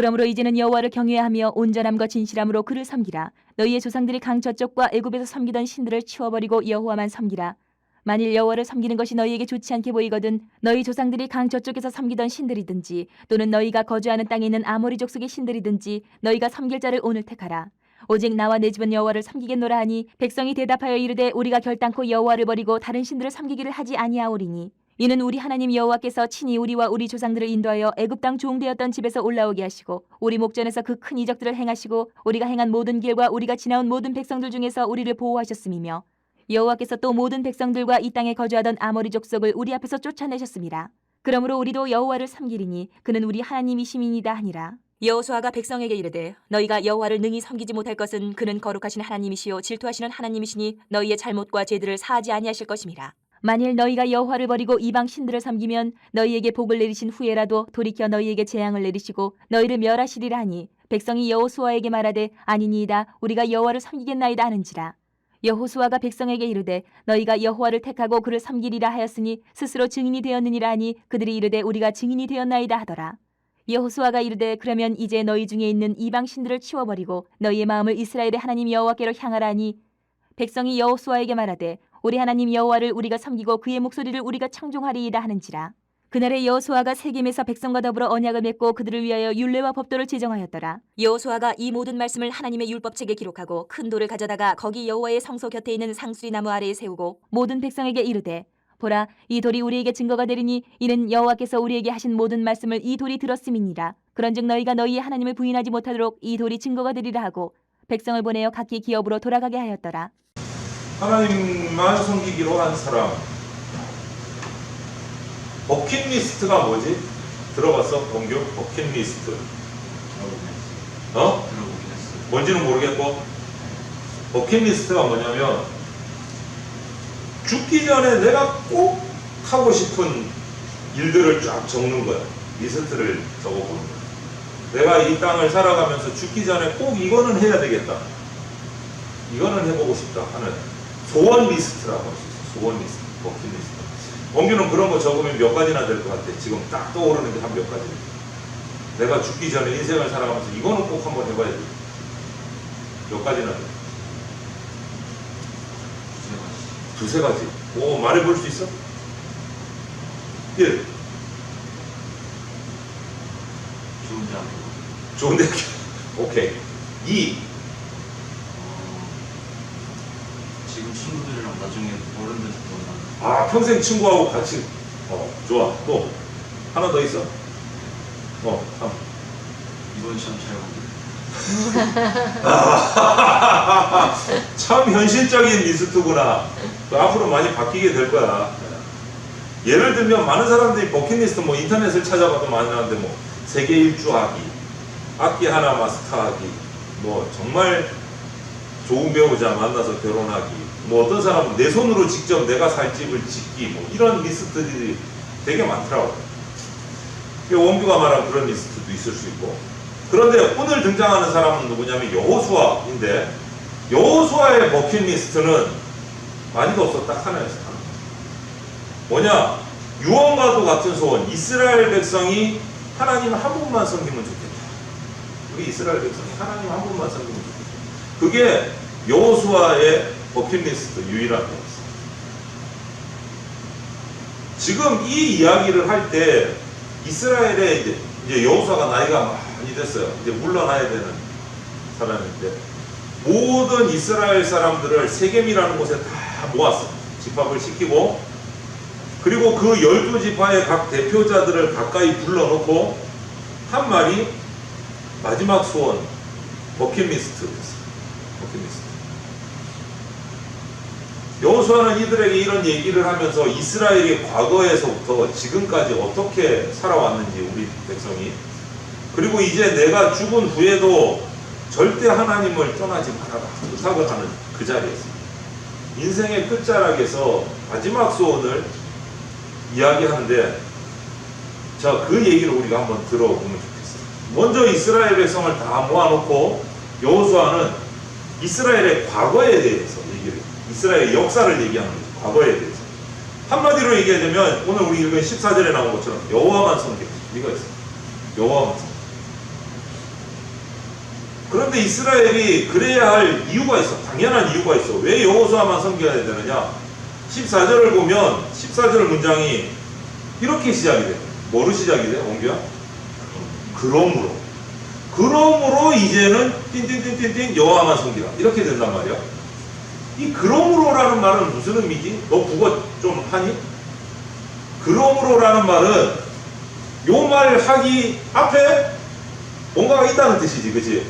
그러므로 이제는 여호와를 경외하며 온전함과 진실함으로 그를 섬기라. 너희의 조상들이 강 저쪽과 애굽에서 섬기던 신들을 치워버리고 여호와만 섬기라. 만일 여호와를 섬기는 것이 너희에게 좋지 않게 보이거든 너희 조상들이 강 저쪽에서 섬기던 신들이든지 또는 너희가 거주하는 땅에 있는 아모리 족속의 신들이든지 너희가 섬길 자를 오늘 택하라. 오직 나와 내 집은 여호와를 섬기겠노라 하니 백성이 대답하여 이르되 우리가 결단코 여호와를 버리고 다른 신들을 섬기기를 하지 아니하오리니 이는 우리 하나님 여호와께서 친히 우리와 우리 조상들을 인도하여 애굽 땅 종되었던 집에서 올라오게 하시고 우리 목전에서 그 큰 이적들을 행하시고 우리가 행한 모든 길과 우리가 지나온 모든 백성들 중에서 우리를 보호하셨음이며 여호와께서 또 모든 백성들과 이 땅에 거주하던 아모리 족속을 우리 앞에서 쫓아내셨습니다. 그러므로 우리도 여호와를 섬기리니 그는 우리 하나님이심이니이다 하니라. 여호수아가 백성에게 이르되 너희가 여호와를 능히 섬기지 못할 것은 그는 거룩하신 하나님이시요 질투하시는 하나님이시니 너희의 잘못과 죄들을 사하지 아니하실 것임이라. 만일 너희가 여호와를 버리고 이방 신들을 섬기면 너희에게 복을 내리신 후에라도 돌이켜 너희에게 재앙을 내리시고 너희를 멸하시리라 하니 백성이 여호수아에게 말하되 아니니이다 우리가 여호와를 섬기겠나이다 하는지라. 여호수아가 백성에게 이르되 너희가 여호와를 택하고 그를 섬기리라 하였으니 스스로 증인이 되었느니라 하니 그들이 이르되 우리가 증인이 되었나이다 하더라. 여호수아가 이르되 그러면 이제 너희 중에 있는 이방 신들을 치워버리고 너희의 마음을 이스라엘의 하나님 여호와께로 향하라 하니 백성이 여호수아에게 말하되 우리 하나님 여호와를 우리가 섬기고 그의 목소리를 우리가 청종하리이다 하는지라. 그날에 여호수아가 세겜에서 백성과 더불어 언약을 맺고 그들을 위하여 율례와 법도를 제정하였더라. 여호수아가 이 모든 말씀을 하나님의 율법책에 기록하고 큰 돌을 가져다가 거기 여호와의 성소 곁에 있는 상수리 나무 아래에 세우고 모든 백성에게 이르되 보라 이 돌이 우리에게 증거가 되리니 이는 여호와께서 우리에게 하신 모든 말씀을 이 돌이 들었음이니라. 그런즉 너희가 너희의 하나님을 부인하지 못하도록 이 돌이 증거가 되리라 하고 백성을 보내어 각기 기업으로 돌아가게 하였더라. 하나님만 섬기기로 한 사람. 버킷리스트가 뭐지? 들어봤어? 동교? 버킷리스트. 들어보긴 했어요. 뭔지는 모르겠고 버킷리스트가 뭐냐면 죽기 전에 내가 꼭 하고 싶은 일들을 쫙 적는 거야. 리스트를 적어보는 거야. 내가 이 땅을 살아가면서 죽기 전에 꼭 이거는 해야 되겠다. 이거는 해보고 싶다 하는 소원 리스트라고 할 수 있어. 소원 리스트, 버킷리스트. 원규는 그런 거 적으면 몇 가지나 될 것 같아. 지금 딱 떠오르는 게 한 몇 가지. 내가 죽기 전에 인생을 살아가면서 이거는 꼭 한번 해봐야 돼. 몇 가지나 돼? 두세 가지. 오, 말해볼 수 있어? 1. 좋은 대학. 좋은 대학. 오케이. 2. 지금 친구들이랑 나중에 어른 돼서 만나. 아, 평생 친구하고 같이. 좋아. 또. 하나 더 있어. 3. 이번 시험 잘 보기. 참 현실적인 리스트구나. 앞으로 많이 바뀌게 될 거야. 예를 들면 많은 사람들이 버킷리스트 뭐 인터넷을 찾아봐도 많이 나오는데 뭐 세계 일주하기, 악기 하나 마스터하기, 뭐 정말 좋은 배우자 만나서 결혼하기, 뭐 어떤 사람은 내 손으로 직접 내가 살 집을 짓기, 뭐 이런 리스트들이 되게 많더라고요. 원규가 말한 그런 리스트도 있을 수 있고. 그런데 오늘 등장하는 사람은 누구냐면 여호수아인데 여호수아의 버킷리스트는 많이도 없어. 딱 하나였어. 뭐냐? 유언과도 같은 소원. 이스라엘 백성이 하나님 한 분만 섬기면 좋겠다. 우리 이스라엘 백성이 하나님 한 분만 섬기면 좋겠다. 그게 여호수아의 버킷리스트 유일한 거였어. 지금 이 이야기를 할 때 이스라엘에 이제 여호수아가 나이가 많이 됐어요. 이제 물러나야 되는 사람인데 모든 이스라엘 사람들을 세겜이라는 곳에 다 모았어. 집합을 시키고 그리고 그 12지파의 각 대표자들을 가까이 불러놓고 한 말이 마지막 소원 버킷리스트였어. 버킷리스트. 여호수아는 이들에게 이런 얘기를 하면서 이스라엘이 과거에서부터 지금까지 어떻게 살아왔는지 우리 백성이 그리고 이제 내가 죽은 후에도 절대 하나님을 떠나지 말아라 부탁을 하는 그 자리에서 인생의 끝자락에서 마지막 소원을 이야기하는데 자, 그 얘기를 우리가 한번 들어보면 좋겠어요. 먼저 이스라엘 백성을 다 모아놓고 여호수아는 이스라엘의 과거에 대해서 얘기를 이스라엘의 역사를 얘기하는 거죠. 과거에 대해서 한마디로 얘기하자면 오늘 우리 읽은 14절에 나온 것처럼 여호와만 섬겨. 이거 있어. 여호와만 섬겨. 그런데 이스라엘이 그래야 할 이유가 있어. 당연한 이유가 있어. 왜 여호수아만 섬겨야 되느냐? 14절을 보면 14절 문장이 이렇게 시작이 돼. 뭐로 시작이 돼? 원규야? 그러므로 이제는 띵띵띵띵띵 여호와만 섬기라. 이렇게 된단 말이야. 이 그러므로라는 말은 무슨 의미지? 너 국어 좀 하니? 그러므로라는 말은 요 말 하기 앞에 뭔가가 있다는 뜻이지, 그치?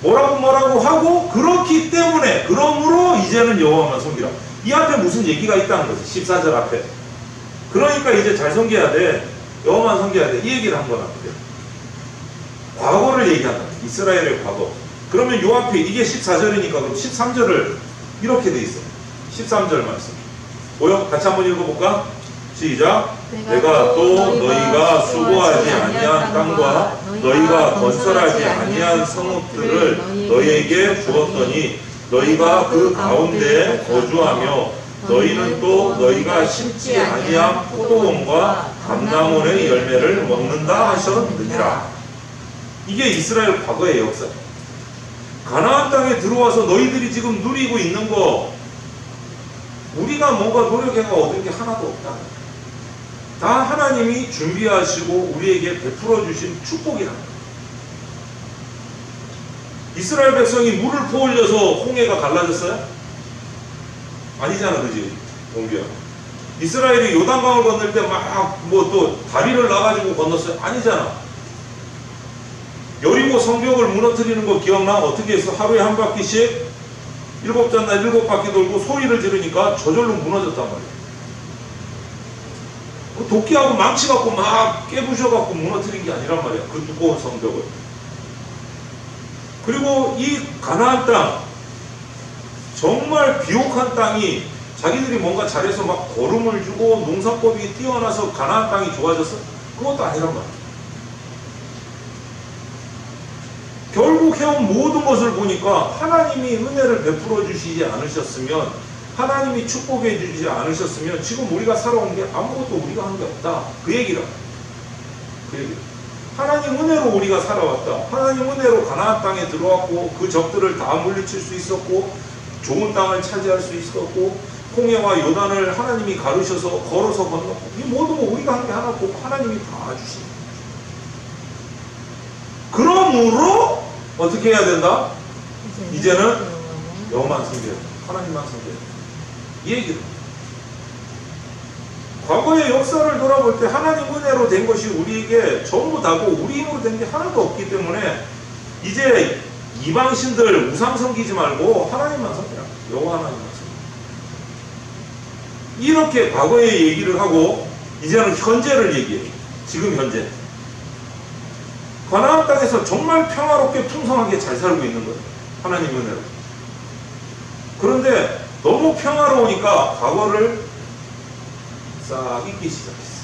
뭐라고 하고 그렇기 때문에 그러므로 이제는 여호와만 섬기라. 이 앞에 무슨 얘기가 있다는 거지, 14절 앞에. 그러니까 이제 잘 섬겨야 돼. 여호와만 섬겨야 돼. 이 얘기를 한 거란 말이야. 과거를 얘기한다. 이스라엘의 과거. 그러면 요 앞에 이게 14절이니까 그럼 13절을 이렇게 돼 있어. 13절 말씀. 보여? 같이 한번 읽어볼까? 시작. 내가 또 너희가 수고하지 아니한 땅과 너희가 건설하지 아니한 성읍들을 너희에게 주었더니 너희가 그 가운데에 거주하며 너희는 또 너희가 심지 아니한 포도원과 감람원의 열매를 먹는다 하셨느니라. 이게 이스라엘 과거의 역사. 가나안 땅에 들어와서 너희들이 지금 누리고 있는 거 우리가 뭔가 노력해가 얻은 게 하나도 없다. 다 하나님이 준비하시고 우리에게 베풀어 주신 축복이다. 이스라엘 백성이 물을 퍼올려서 홍해가 갈라졌어요? 아니잖아, 그지? 동규야. 이스라엘이 요단강을 건널 때 막 뭐 또 다리를 놔가지고 건넜어요? 아니잖아. 여리고 성벽을 무너뜨리는 거 기억나? 어떻게 했어? 하루에 한 바퀴씩 7잔날 7바퀴 돌고 소리를 지르니까 저절로 무너졌단 말이야. 도끼하고 망치 갖고 막 깨부셔갖고 무너뜨린 게 아니란 말이야. 그 두꺼운 성벽을. 그리고 이 가나안 땅, 정말 비옥한 땅이 자기들이 뭔가 잘해서 막 거름을 주고 농사법이 뛰어나서 가나안 땅이 좋아졌어? 그것도 아니란 말이야. 결국 해온 모든 것을 보니까 하나님이 은혜를 베풀어 주시지 않으셨으면, 하나님이 축복해 주지 않으셨으면 지금 우리가 살아온 게 아무것도 우리가 한 게 없다. 그 얘기라. 그 얘기. 하나님 은혜로 우리가 살아왔다. 하나님 은혜로 가나안 땅에 들어왔고 그 적들을 다 물리칠 수 있었고 좋은 땅을 차지할 수 있었고 홍해와 요단을 하나님이 가르셔서 걸어서 건넜고 이 모든 거 우리가 한 게 하나고 하나님이 다 주신 거예요. 그러므로 어떻게 해야 된다? 이제는 여호만 섬겨야 된다. 하나님만 섬겨야 된다. 이 얘기를. 과거의 역사를 돌아볼 때 하나님 은혜로 된 것이 우리에게 전부 다고 우리 힘으로 된 게 하나도 없기 때문에 이제 이방신들 우상 섬기지 말고 하나님만 섬기라. 여호와 하나님만 섬기라. 이렇게 과거의 얘기를 하고 이제는 현재를 얘기해. 지금 현재. 가나안 땅에서 정말 평화롭게 풍성하게 잘 살고 있는 거예요. 하나님 은혜로. 그런데 너무 평화로우니까 과거를 싹 잊기 시작했어.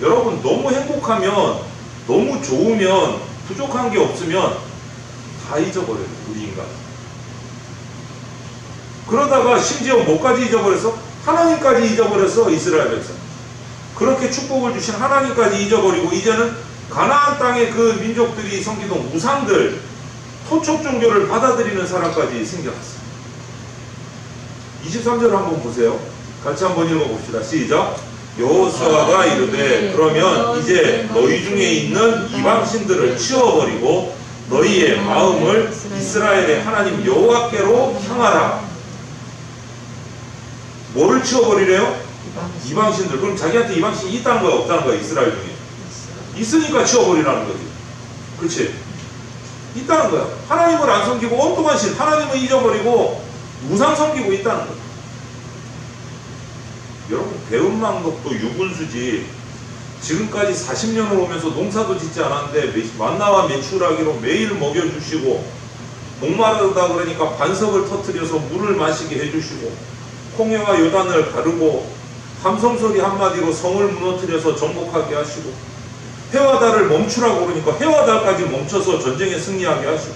여러분, 너무 행복하면, 너무 좋으면, 부족한 게 없으면 다 잊어버려요. 우리 인간. 그러다가 심지어 뭐까지 잊어버렸어? 하나님까지 잊어버렸어. 이스라엘 백성. 그렇게 축복을 주신 하나님까지 잊어버리고 이제는 가나안 땅의 그 민족들이 섬기던 우상들, 토촉 종교를 받아들이는 사람까지 생겨났어요. 23절 한번 보세요. 같이 한번 읽어봅시다. 시작. 여호수아가 이르되 그러면 이제 너희 중에 있는 이방신들을 치워버리고 너희의 마음을 이스라엘의 하나님 여호와께로 향하라. 뭐를 치워버리래요? 이방신들. 그럼 자기한테 이방신이 있다는 거야, 없다는 거야? 이스라엘 중에 있으니까 치워버리라는 거지. 그렇지? 있다는 거야. 하나님을 안 섬기고 엉뚱한 신, 하나님을 잊어버리고 우상 섬기고 있다는 거야. 여러분, 배은망덕도 유분수지. 지금까지 40년을 오면서 농사도 짓지 않았는데 만나와 메추라기로 매일 먹여주시고 목마르다 그러니까 반석을 터뜨려서 물을 마시게 해주시고 홍해와 요단을 가르고 함성소리 한마디로 성을 무너뜨려서 정복하게 하시고 해와 달을 멈추라고 그러니까 해와 달까지 멈춰서 전쟁에 승리하게 하시고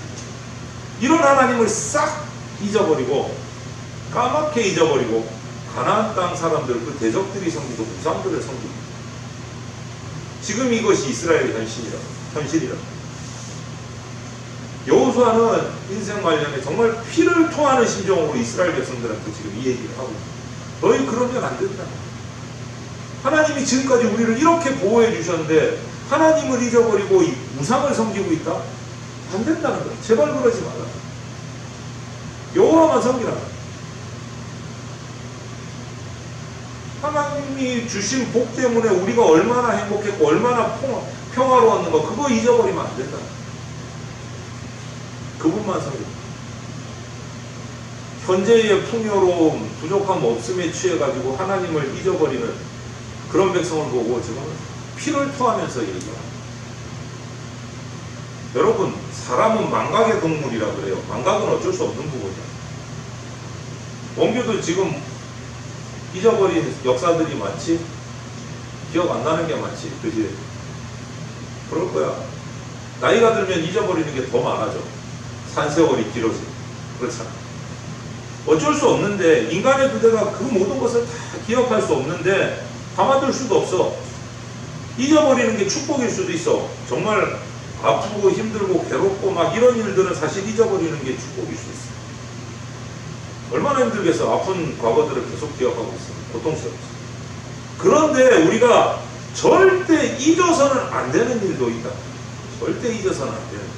이런 하나님을 싹 잊어버리고 까맣게 잊어버리고 가나안 땅 사람들, 그 대적들이 섬기고 우상들을 섬기고 지금 이것이 이스라엘의 현실이라. 여호수아는 인생 말년에 정말 피를 토하는 심정으로 이스라엘 백성들한테 지금 이 얘기를 하고 너희 그러면 안 된다. 하나님이 지금까지 우리를 이렇게 보호해 주셨는데 하나님을 잊어버리고 이 우상을 섬기고 있다? 안 된다는 거야. 제발 그러지 마라. 여호와만 섬기라. 하나님이 주신 복 때문에 우리가 얼마나 행복했고 얼마나 평화로웠는가 그거 잊어버리면 안 된다. 그분만 섬기라. 현재의 풍요로움, 부족함 없음에 취해가지고 하나님을 잊어버리는 그런 백성을 보고 지금 피를 토하면서 얘기합니다. 여러분, 사람은 망각의 동물이라 그래요. 망각은 어쩔 수 없는 부분이야. 원교도 지금 잊어버린 역사들이 많지? 기억 안 나는 게 많지? 그지? 그럴 거야. 나이가 들면 잊어버리는 게 더 많아져. 산세월이 길어지. 그렇잖아. 어쩔 수 없는데, 인간의 부대가 그 모든 것을 다 기억할 수 없는데, 가만둘 수도 없어. 잊어버리는 게 축복일 수도 있어. 정말 아프고 힘들고 괴롭고 막 이런 일들은 사실 잊어버리는 게 축복일 수 있어. 얼마나 힘들겠어. 아픈 과거들을 계속 기억하고 있으면 고통스럽지. 그런데 우리가 절대 잊어서는 안 되는 일도 있다. 절대 잊어서는 안 되는 일.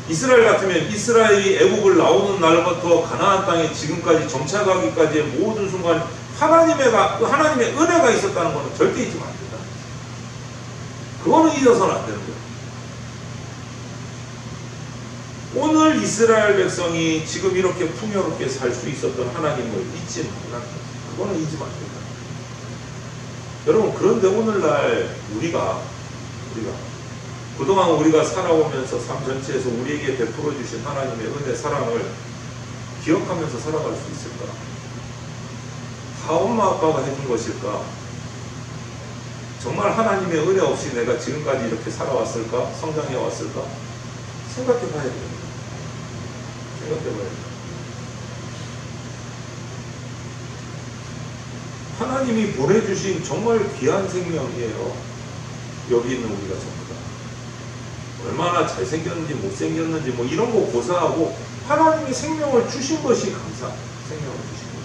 이스라엘 같으면 이스라엘이 애국을 나오는 날부터 가나안 땅에 지금까지 정착하기까지의 모든 순간 하나님의 은혜가 있었다는 것은 절대 잊으면 안 된다. 그거는 잊어서는 안 되는 거예요. 오늘 이스라엘 백성이 지금 이렇게 풍요롭게 살 수 있었던 하나님을 잊지 말라. 그거는 잊으면 안 된다. 여러분, 그런데 오늘날 우리가 그동안 우리가 살아오면서 삶 전체에서 우리에게 베풀어 주신 하나님의 은혜, 사랑을 기억하면서 살아갈 수 있을까? 다 엄마 아빠가 해준 것일까? 정말 하나님의 은혜 없이 내가 지금까지 이렇게 살아왔을까? 성장해 왔을까? 생각해 봐야 됩니다. 생각해 봐야 됩니다. 하나님이 보내주신 정말 귀한 생명이에요. 여기 있는 우리가 전부 다. 얼마나 잘생겼는지 못생겼는지 뭐 이런 거 고사하고 하나님이 생명을 주신 것이 감사. 생명을 주신 것.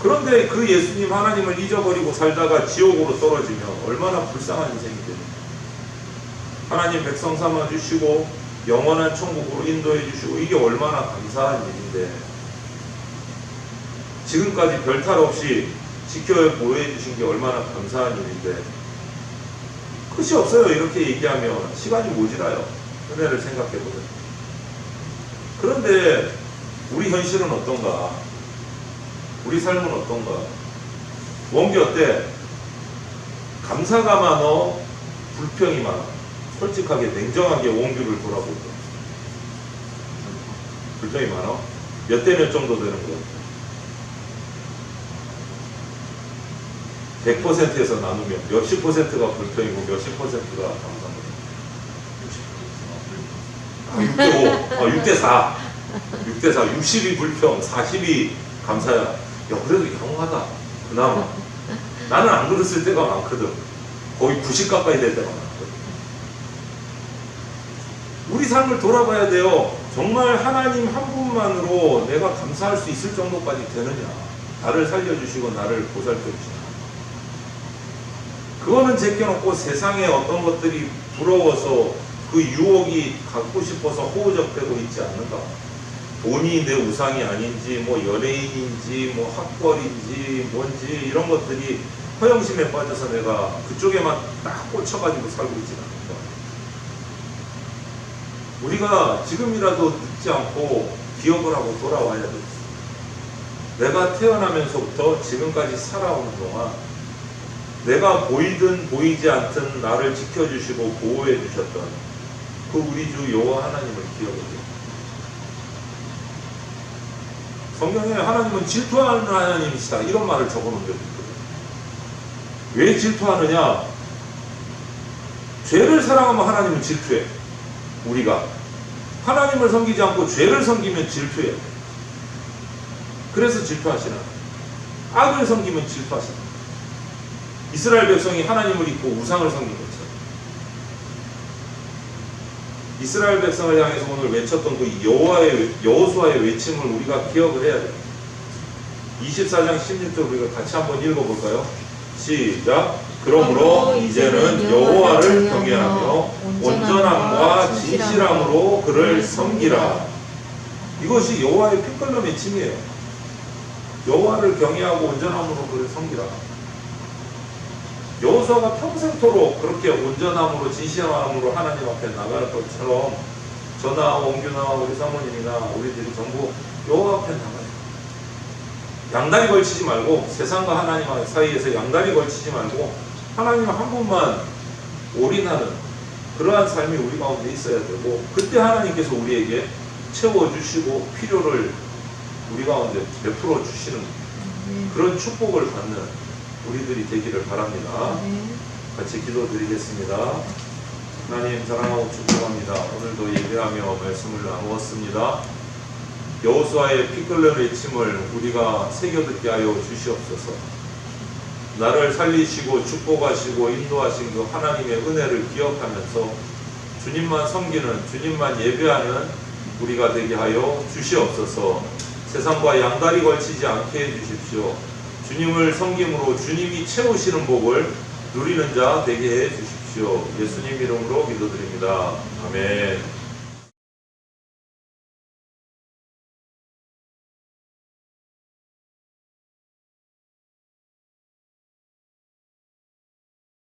그런데 그 예수님 하나님을 잊어버리고 살다가 지옥으로 떨어지면 얼마나 불쌍한 인생이 됩니까? 하나님 백성 삼아 주시고 영원한 천국으로 인도해 주시고 이게 얼마나 감사한 일인데 지금까지 별탈 없이 지켜 보호해 주신 게 얼마나 감사한 일인데 끝이 없어요. 이렇게 얘기하면 시간이 모자라요. 은혜를 생각해 보면. 그런데 우리 현실은 어떤가? 우리 삶은 어떤가? 원기 어때? 감사가 많어? 불평이 많아? 솔직하게 냉정하게 원규를 돌아보고 불평이 많아? 몇 대 몇 정도 되는 거야? 100%에서 나누면 몇십 %가 불평이고 몇십 %가 감사합니다. 6대 4. 6대 4. 60이 불평, 40이 감사야. 야, 그래도 양호하다. 그나마. 나는 안 그랬을 때가 많거든. 거의 90 가까이 될 때가 많거든. 우리 삶을 돌아봐야 돼요. 정말 하나님 한 분만으로 내가 감사할 수 있을 정도까지 되느냐. 나를 살려주시고 나를 보살펴주시나. 그거는 제껴놓고 세상에 어떤 것들이 부러워서 그 유혹이 갖고 싶어서 호우적대고 있지 않는가. 돈이 내 우상이 아닌지 뭐 연예인인지 뭐 학벌인지 뭔지 이런 것들이 허영심에 빠져서 내가 그쪽에만 딱 꽂혀가지고 살고 있지 않는가. 우리가 지금이라도 늦지 않고 기억을 하고 돌아와야 돼. 내가 태어나면서부터 지금까지 살아오는 동안 내가 보이든 보이지 않든 나를 지켜주시고 보호해 주셨던 그 우리 주 여호와 하나님을 기억해 주세요. 성경에 하나님은 질투하는 하나님이시다 이런 말을 적어놓은 적이 있거든요. 왜 질투하느냐? 죄를 사랑하면 하나님은 질투해. 우리가 하나님을 섬기지 않고 죄를 섬기면 질투해. 그래서 질투하시나? 악을 섬기면 질투하시나? 이스라엘 백성이 하나님을 잊고 우상을 섬긴 것처럼 이스라엘 백성을 향해서 오늘 외쳤던 그 여호수아의 외침을 우리가 기억을 해야 돼요. 24장 16절 우리가 같이 한번 읽어볼까요? 시작. 그러므로 이제는 여호와를 경외하며 온전함과 진실함으로 그를 섬기라. 이것이 여호와의 피끌러 외침이에요. 여호와를 경외하고 온전함으로 그를 섬기라. 여호수아가 평생토록 그렇게 온전함으로 진실함으로 하나님 앞에 나갈 것처럼 저나 원규나 우리 사모님이나 우리들이 전부 여호와 앞에 나가요. 양다리 걸치지 말고, 세상과 하나님 사이에서 양다리 걸치지 말고 하나님 한 분만 올인하는 그러한 삶이 우리 가운데 있어야 되고, 그때 하나님께서 우리에게 채워주시고 필요를 우리 가운데 베풀어 주시는 그런 축복을 받는 우리들이 되기를 바랍니다. 같이 기도드리겠습니다. 하나님 사랑하고 축복합니다. 오늘도 예배하며 말씀을 나누었습니다. 여호수아의 피 끓는 외침을 우리가 새겨듣게 하여 주시옵소서. 나를 살리시고 축복하시고 인도하신 그 하나님의 은혜를 기억하면서 주님만 섬기는, 주님만 예배하는 우리가 되게 하여 주시옵소서. 세상과 양다리 걸치지 않게 해주십시오. 주님을 섬김으로 주님이 채우시는 복을 누리는 자 되게 해 주십시오. 예수님 이름으로 기도드립니다. 아멘.